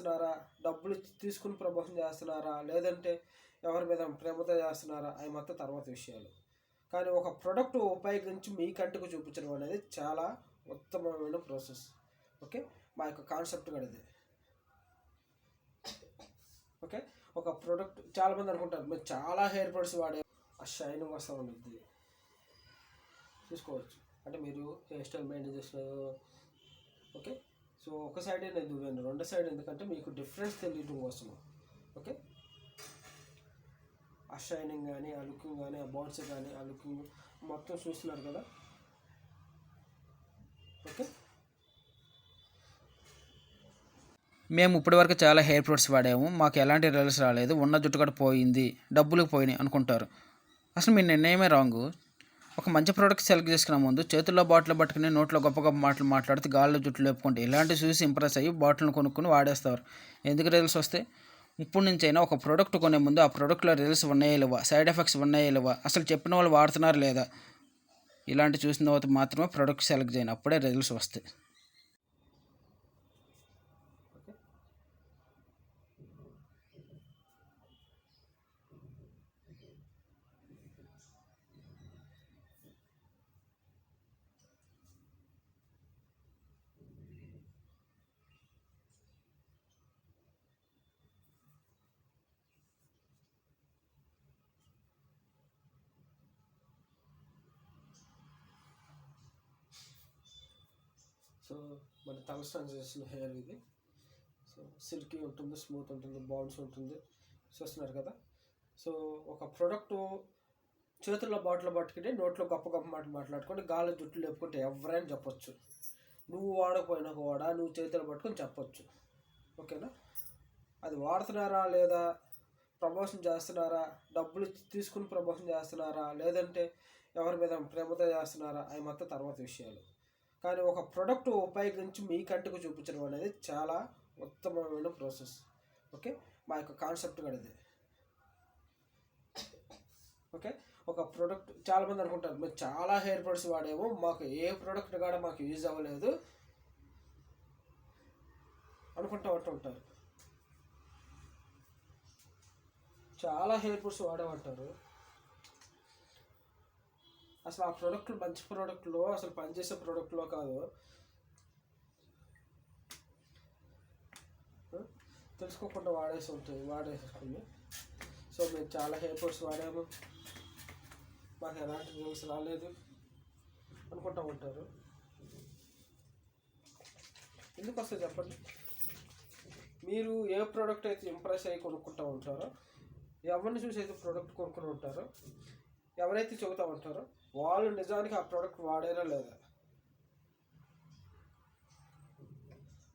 చేస్తున్నారా, డబ్బులు తీసుకుని ప్రమోషన్ చేస్తున్నారా, లేదంటే ఎవరి మీద ప్రేమతో చేస్తున్నారా, అవి మొత్తం తర్వాత విషయాలు. కానీ ఒక ప్రోడక్ట్ ఉపయోగించి మీ కంటికి చూపించడం అనేది చాలా ఉత్తమమైన ప్రాసెస్. ఓకే, మా యొక్క కాన్సెప్ట్ కూడా ఇది. ఓకే, ఒక ప్రోడక్ట్ చాలామంది అనుకుంటారు మీరు చాలా హెయిర్ ప్రొడక్ట్స్ వాడే ఆ షైనింగ్ వస్తూ ఉంటుంది చూసుకోవచ్చు. అంటే మీరు హెయిర్ స్టైల్ మెయింటైన్ చేస్తున్నారు. ఓకే, సో ఒక సైడే నేను దువ్వాను, రెండు సైడ్ ఎందుకంటే మీకు డిఫరెన్స్ తెలియడం కోసము. ఓకే, ఆ షైనింగ్ కానీ, ఆ లుకింగ్ కానీ, ఆ బౌన్స్ కానీ, ఆ లుకింగ్ మొత్తం చూస్తున్నారు కదా. ఓకే, మేము ఇప్పటివరకు చాలా హెయిర్ ప్రొడక్ట్స్ వాడాము, మాకు ఎలాంటి రిజల్ట్స్ రాలేదు, ఉన్న జుట్టు కూడా పోయింది, డబ్బులకు పోయినాయి అనుకుంటారు. అసలు మీ నిర్ణయమే రాంగు. ఒక మంచి ప్రోడక్ట్ సెలెక్ట్ చేసుకునే ముందు చేతుల్లో బాటిల్ పట్టుకుని నోట్లో గొప్ప గొప్ప మాటలు మాట్లాడితే గాల్లో జుట్టు లేపుకుంటే ఇలాంటివి చూసి ఇంప్రెస్ అయ్యి బాటిల్ని కొనుక్కొని వాడేస్తారు. ఎందుకు రిజల్ట్స్ వస్తే? ఇప్పుడు నుంచైనా ఒక ప్రోడక్ట్ కొనే ముందు ఆ ప్రోడక్ట్లో రిజల్ట్స్ ఉన్నాయా లేవా, సైడ్ ఎఫెక్ట్స్ ఉన్నాయా లేవా, అసలు చెప్పిన వాళ్ళు వాడుతున్నారు లేదా, ఇలాంటి చూసిన తర్వాత మాత్రమే ప్రోడక్ట్ సెలెక్ట్ చేయను, అప్పుడే రిజల్ట్స్ వస్తాయి. సో మన తలస్నానం చేసిన హెయిర్ ఇది. సో సిల్కీ ఉంటుంది, స్మూత్ ఉంటుంది, బౌన్స్ ఉంటుంది, చూస్తున్నారు కదా. సో ఒక ప్రోడక్ట్ చేతుల్లో బాటిల్ పట్టుకుంటే నోట్లో గొప్ప గొప్ప మాటలు మాట్లాడుకుంటే గాలి జుట్టు లేపుకుంటే ఎవరైనా చెప్పొచ్చు. నువ్వు వాడకపోయినా కూడా నువ్వు చేతులు పట్టుకొని చెప్పొచ్చు. ఓకేనా, అది వాడుతున్నారా లేదా, ప్రమోషన్ చేస్తున్నారా, డబ్బులు తీసుకుని ప్రమోషన్ చేస్తున్నారా, లేదంటే ఎవరి మీద ప్రేమతో చేస్తున్నారా, అవి మొత్తం తర్వాత విషయాలు. కానీ ఒక ప్రోడక్ట్ ఉపయోగించి మీ కంటికి చూపించడం అనేది చాలా ఉత్తమమైన ప్రాసెస్. ఓకే, మా యొక్క కాన్సెప్ట్ కూడా ఇది. ఓకే, ఒక ప్రోడక్ట్ చాలామంది అనుకుంటారు మేము చాలా హెయిర్ ప్రొడక్ట్స్ వాడాము, మాకు ఏ ప్రోడక్ట్ కూడా మాకు యూజ్ అవ్వలేదు అనుకుంటూ ఉంటారు. చాలా హెయిర్ ప్రొడక్ట్స్ వాడేమంటారు. అసలు ఆ ప్రోడక్ట్లు మంచి ప్రోడక్ట్లో అసలు పనిచేసే ప్రోడక్ట్లో కాదు, తెలుసుకోకుండా వాడేసుకుంది. సో మేము చాలా హెయిర్ ప్రొడక్ట్స్ వాడాము, మాకు ఎలాంటి రిజల్ట్స్ రాలేదు అనుకుంటూ ఉంటారు. ఎందుకు వస్తుంది చెప్పండి? మీరు ఏ ప్రోడక్ట్ అయితే ఇంప్రెస్ అయ్యి కొనుక్కుంటూ ఉంటారో, ఎవరిని చూసి అయితే ప్రోడక్ట్ కొనుక్కొని ఉంటారో, ఎవరైతే చెబుతూ ఉంటారో వాళ్ళు నిజానికి ఆ ప్రోడక్ట్ వాడారా లేదా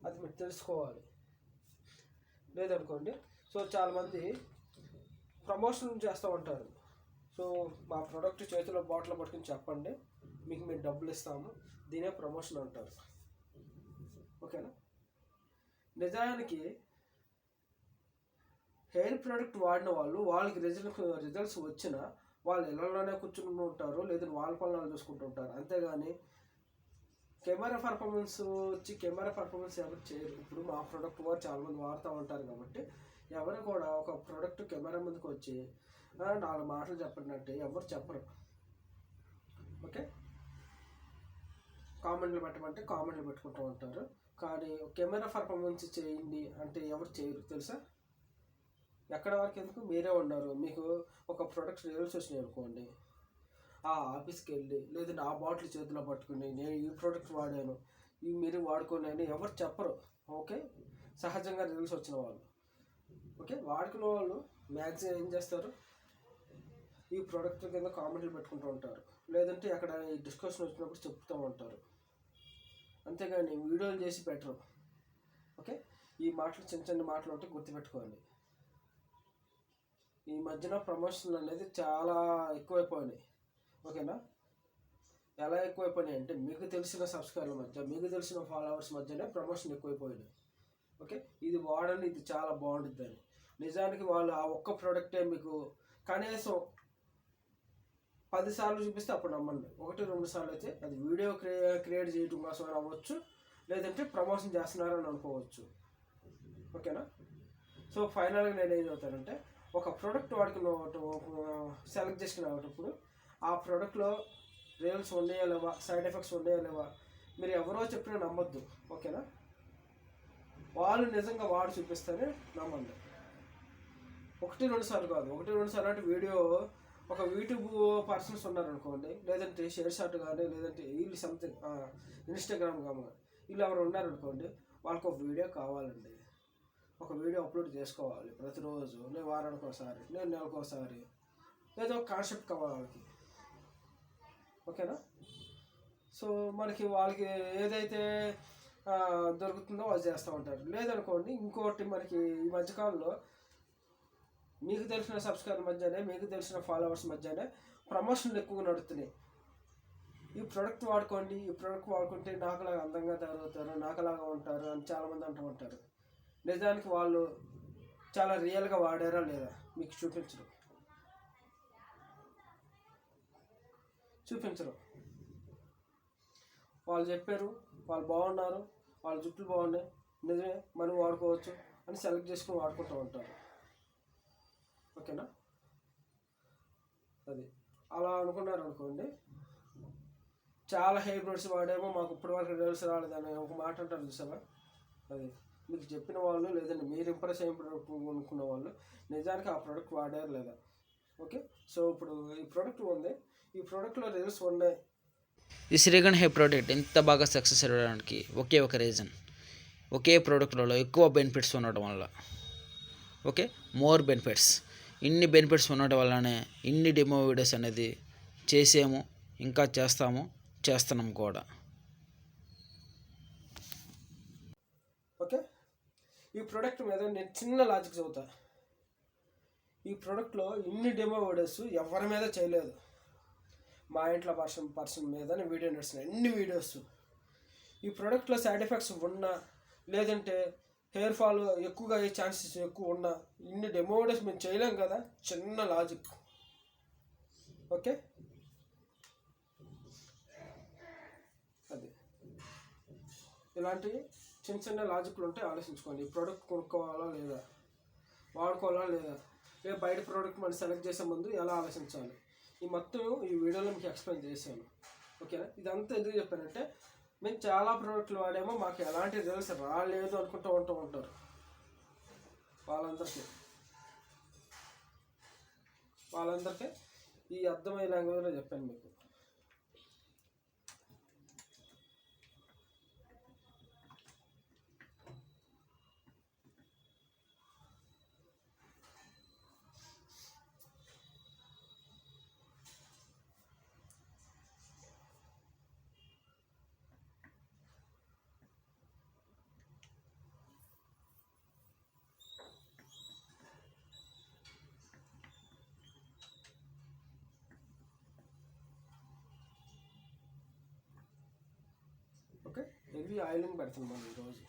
అది మీరు తెలుసుకోవాలి. లేదనుకోండి, సో చాలామంది ప్రమోషన్ చేస్తూ ఉంటారు. సో మా ప్రోడక్ట్ చేతిలో బాటిల్ పట్టుకుని చెప్పండి, మీకు మేము డబ్బులు ఇస్తాము, దీనే ప్రమోషన్ అంటారు. ఓకేనా, నిజానికి హెయిర్ ప్రోడక్ట్ వాడిన వాళ్ళకి రిజల్ట్స్ వచ్చినా వాళ్ళు ఇళ్ళలోనే కూర్చుని ఉంటారు, లేదా వాళ్ళ పనులు చూసుకుంటూ ఉంటారు. అంతేగాని కెమెరా పర్ఫార్మెన్స్ ఎవరు చేయరు. ఇప్పుడు మా ప్రోడక్ట్ కూడా చాలామంది వాడుతూ ఉంటారు కాబట్టి ఎవరు కూడా ఒక ప్రోడక్ట్ కెమెరా ముందుకు వచ్చి 4 మాటలు చెప్పినట్టు ఎవరు చెప్పరు. ఓకే, కామెంట్లు పెట్టమంటే కామెంట్లు పెట్టుకుంటూ ఉంటారు, కానీ కెమెరా పర్ఫార్మెన్స్ చేయండి అంటే ఎవరు చేయరు తెలుసా. ఎక్కడ వరకు ఎందుకు, మీరే ఉన్నారు, మీకు ఒక ప్రోడక్ట్ రిజల్ట్స్ వచ్చినాయి అనుకోండి, ఆ ఆఫీస్కి వెళ్ళి లేదా నా బాటిల్ చేతిలో పట్టుకుని నేను ఈ ప్రోడక్ట్ వాడాను, ఇవి మీరు వాడుకోండి అని ఎవరు చెప్పరు. ఓకే, సహజంగా రిజల్ట్స్ వచ్చిన వాళ్ళు. ఓకే, వాడుకున్న వాళ్ళు మ్యాక్సిమం ఏం చేస్తారు, ఈ ప్రోడక్ట్ కింద కామెంట్లు పెట్టుకుంటూ ఉంటారు, లేదంటే అక్కడ ఈ డిస్కషన్ వచ్చినప్పుడు చెప్తూ ఉంటారు. అంతేగాని వీడియోలు చేసి పెట్టరు. ఓకే, ఈ మాటలు చిన్న మాటలు ఉంటే గుర్తుపెట్టుకోవాలి. ఈ మధ్యన ప్రమోషన్లు అనేది చాలా ఎక్కువైపోయినాయి. ఓకేనా, ఎలా ఎక్కువైపోయినాయి అంటే మీకు తెలిసిన సబ్స్క్రైబర్ల మధ్య, మీకు తెలిసిన ఫాలోవర్స్ మధ్యనే ప్రమోషన్ ఎక్కువైపోయినాయి. ఓకే, ఇది వాడండి, ఇది చాలా బాగుంటుంది అని. నిజానికి వాళ్ళు ఆ ఒక్క ప్రోడక్టే మీకు కనీసం 10 సార్లు చూపిస్తే అప్పుడు నమ్మండి. 1-2 సార్లు అయితే అది వీడియో క్రియేట్ చేయడం కోసం అవ్వచ్చు, లేదంటే ప్రమోషన్ చేస్తున్నారని అనుకోవచ్చు. ఓకేనా. సో ఫైనల్గా నేను ఏం చదువుతానంటే, ఒక ప్రోడక్ట్ సెలెక్ట్ చేసుకునేటప్పుడు ఆ ప్రోడక్ట్లో రియల్స్ ఉన్నాయా లేవా, సైడ్ ఎఫెక్ట్స్ ఉన్నాయా లేవా, మీరు ఎవరో చెప్పినా నమ్మొద్దు. ఓకేనా, వాళ్ళు నిజంగా వాడు చూపిస్తేనే నమ్మండి. 1-2 సార్లు కాదు, 1-2 సార్లు అంటే వీడియో ఒక యూట్యూబ్ పర్సన్స్ ఉన్నారనుకోండి, లేదంటే షేర్ షాట్ కానీ, లేదంటే వీళ్ళు సంథింగ్ ఇన్స్టాగ్రామ్ కానీ, వీళ్ళు ఎవరు ఉన్నారనుకోండి, వాళ్ళకి ఒక వీడియో కావాలండి. ఒక వీడియో అప్లోడ్ చేసుకోవాలి ప్రతిరోజు, నేను వారానికి ఒకసారి, నేను నెలకు ఒకసారి, లేదా ఒక కాన్సెప్ట్ కావాలి వాళ్ళకి. ఓకేనా. సో మనకి వాళ్ళకి ఏదైతే దొరుకుతుందో వాళ్ళు చేస్తూ ఉంటారు. లేదనుకోండి, ఇంకోటి మనకి ఈ మధ్యకాలంలో మీకు తెలిసిన సబ్స్క్రైబర్ మధ్యనే, మీకు తెలిసిన ఫాలోవర్స్ మధ్యనే ప్రమోషన్లు ఎక్కువగా నడుస్తున్నాయి. ఈ ప్రోడక్ట్ వాడుకోండి, ఈ ప్రోడక్ట్ వాడుకుంటే నాకులాగా అందంగా తయారవుతారు, నాకులాగా ఉంటారు అని చాలామంది అంటూ ఉంటారు. నిజానికి వాళ్ళు చాలా రియల్గా వాడారా లేదా మీకు చూపించరు. వాళ్ళు చెప్పారు, వాళ్ళు బాగున్నారు, వాళ్ళ జుట్లు బాగున్నాయి, నిజమే మనం వాడుకోవచ్చు అని సెలెక్ట్ చేసుకుని వాడుకుంటూ ఉంటారు. ఓకేనా. అది అలా అనుకున్నారు అనుకోండి, చాలా హెయిర్ ప్రొడక్ట్స్ వాడేమో మాకు ఇప్పటి వరకు రిజల్ట్స్ రాలేదని ఒక మాట అంటారు చూసారా. అది మీకు చెప్పిన వాళ్ళు, లేదంటే మీరు ఇంప్రెస్ అయిన ప్రోడక్ట్ కొనుక్కున్న వాళ్ళు నిజానికి ఆ ప్రోడక్ట్ వాడారు లేదా. ఓకే. సో ఇప్పుడు ఈ ప్రోడక్ట్ ఉంది, ఈ ప్రోడక్ట్లో రిజల్ట్స్ ఉన్నాయి. ఈ శ్రీగన్ హెయిర్ ప్రోడక్ట్ ఇంత బాగా సక్సెస్ అవ్వడానికి ఒకే ఒక రీజన్, ఒకే ప్రోడక్ట్లలో ఎక్కువ బెనిఫిట్స్ ఉండటం వల్ల. Okay, more benefits. ఇన్ని బెనిఫిట్స్ ఉండటం వల్లనే ఇన్ని డెమో వీడియోస్ అనేది చేసాము, ఇంకా చేస్తున్నాం కూడా. ఓకే, ఈ ప్రోడక్ట్ మీద నేను చిన్న లాజిక్ చదువుతా. ఈ ప్రోడక్ట్లో ఇన్ని డెమో వీడియోస్ ఎవరి మీద చేయలేదు. మా ఇంట్లో పర్సన్ మీద వీడియో నడుస్తున్నాయి, ఎన్ని వీడియోస్. ఈ ప్రోడక్ట్లో సైడ్ ఎఫెక్ట్స్ ఉన్నా, లేదంటే హెయిర్ ఫాల్ ఎక్కువగా అయ్యే ఛాన్సెస్ ఎక్కువ ఉన్నా, ఇన్ని డెమో వీడియోస్ మేము చేయలేం కదా. చిన్న లాజిక్. ఓకే, అది ఇలాంటివి చిన్న లాజిక్లు ఉంటే ఆలోచించుకోండి. ఈ ప్రోడక్ట్ కొనుక్కోవాలా లేదా, వాడుకోవాలా లేదా, లేదా బయట ప్రోడక్ట్ మనం సెలెక్ట్ చేసే ముందు ఎలా ఆలోచించాలి, ఈ మొత్తం ఈ వీడియోలో మీకు ఎక్స్ప్లెయిన్ చేశాను. ఓకేనా. ఇదంతా ఎందుకు చెప్పానంటే, మేము చాలా ప్రోడక్ట్లు వాడేమో మాకు ఎలాంటి రిజల్ట్స్ రాలేదు అనుకుంటూ ఉంటారు. వాళ్ళందరికీ ఈ అర్థమయ్యే లాంగ్వేజ్లో చెప్పాను మీకు. ఓకే, హెవీ ఆయిలింగ్ పెడుతున్నాం ఈరోజు.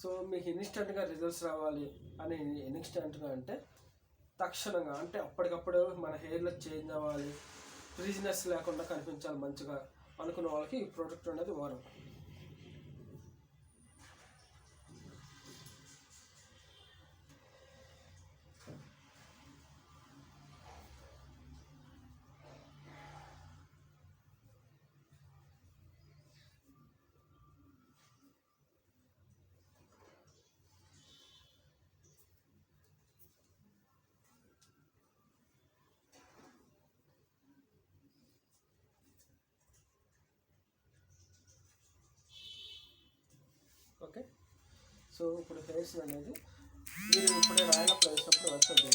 సో మీకు ఇన్స్టెంట్గా రిజల్ట్స్ రావాలి అని, ఇన్స్టెంట్గా అంటే తక్షణంగా, అంటే అప్పటికప్పుడు మన హెయిర్లో చేంజ్ అవ్వాలి, ఫ్రీజినెస్ లేకుండా కనిపించాలి మంచిగా అనుకున్న వాళ్ళకి ఈ ప్రోడక్ట్ అనేది వారం. ఓకే, సో ఇప్పుడు హెయిర్స్ అనేది మీరు ఇప్పుడే రాయలప్లో వేసినప్పుడు వస్తుంది.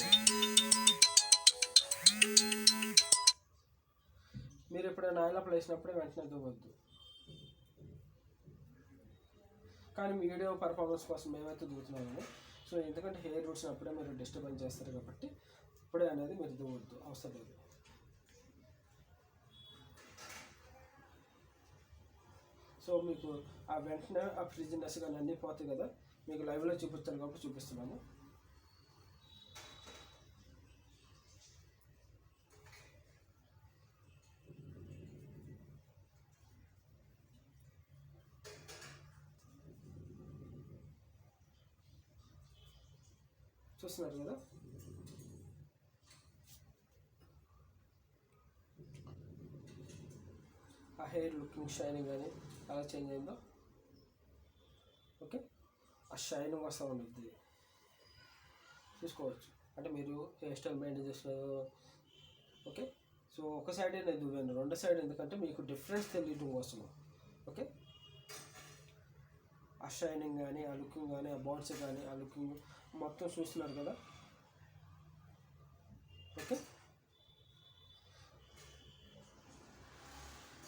మీరు ఎప్పుడైనా ఆయిలప్లో వేసినప్పుడే వెంటనే దువ్వద్దు. కానీ మీ వీడియో పర్ఫార్మెన్స్ కోసం మేమైతే దువ్వుతున్నాము. సో ఎందుకంటే హెయిర్ రూట్స్ అప్పుడే మీరు డిస్టర్బెన్స్ చేస్తారు కాబట్టి ఇప్పుడే అనేది మీరు దువ్వద్దు, అవసరం లేదు. సో మీకు ఆ వెంటనే ఆ ఫ్రిజినెస్ కానీ అన్నీ పోతాయి కదా, మీకు లైవ్లో చూపిస్తాను కాబట్టి చూపిస్తున్నాను. చూస్తున్నారు కదా, ఆ హెయిర్ లుకింగ్ షైనింగ్ కానీ అలా చేంజ్ అయిందో. ఓకే, ఆ షైనింగ్ వస్తూ ఉంటుంది, చూసుకోవచ్చు. అంటే మీరు హెయిర్ స్టైల్ మెయింటైన్ చేస్తున్నారు. ఓకే, సో ఒక సైడే నేను దువ్వాను, రెండు సైడ్ ఎందుకంటే మీకు డిఫరెన్స్ తెలియడం కోసం. ఓకే, ఆ షైనింగ్ కానీ, ఆ లుకింగ్ కానీ, ఆ బాండ్స్ కానీ, ఆ లుకింగ్ మొత్తం చూస్తున్నారు కదా. ఓకే,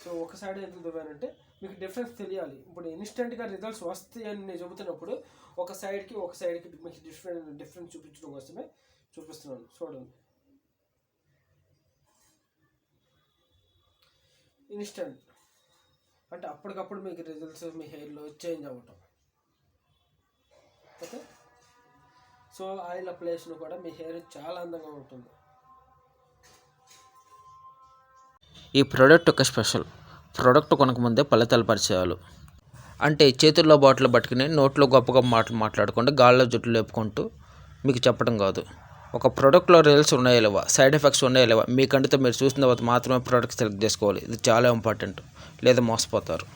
సో ఒక సైడ్ ఎందుకు దువ్వానంటే మీకు డిఫరెన్స్ తెలియాలి. ఇప్పుడు ఇన్స్టెంట్గా రిజల్ట్స్ వస్తాయి అని నేను చెబుతున్నప్పుడు ఒక సైడ్కి మీకు డిఫరెన్స్ చూపించడం కోసమే చూపిస్తున్నాను. చూడండి, ఇన్స్టెంట్ అంటే అప్పటికప్పుడు మీకు రిజల్ట్స్ మీ హెయిర్లో చేంజ్ అవ్వటం. ఓకే, సో ఆయిల్ అప్లైషన్ కూడా మీ హెయిర్ చాలా అందంగా ఉంటుంది. ఈ ప్రోడక్ట్ ఒక స్పెషల్ ప్రోడక్ట్ కొనకముందే ఫలితాలు పరిచయాలు. అంటే చేతుల్లో బాటిల్ పట్టుకుని నోట్లో గొప్ప గొప్ప మాటలు మాట్లాడుకుంటూ గాల్లో జుట్టు లేపుకుంటూ మీకు చెప్పడం కాదు. ఒక ప్రోడక్ట్లో రిజల్ట్స్ ఉన్నాయా లేవా, సైడ్ ఎఫెక్ట్స్ ఉన్నాయా లేవా, మీ కంటితో మీరు చూసిన తర్వాత మాత్రమే ప్రోడక్ట్ సెలెక్ట్ చేసుకోవాలి. ఇది చాలా ఇంపార్టెంట్, లేదా మోసపోతారు.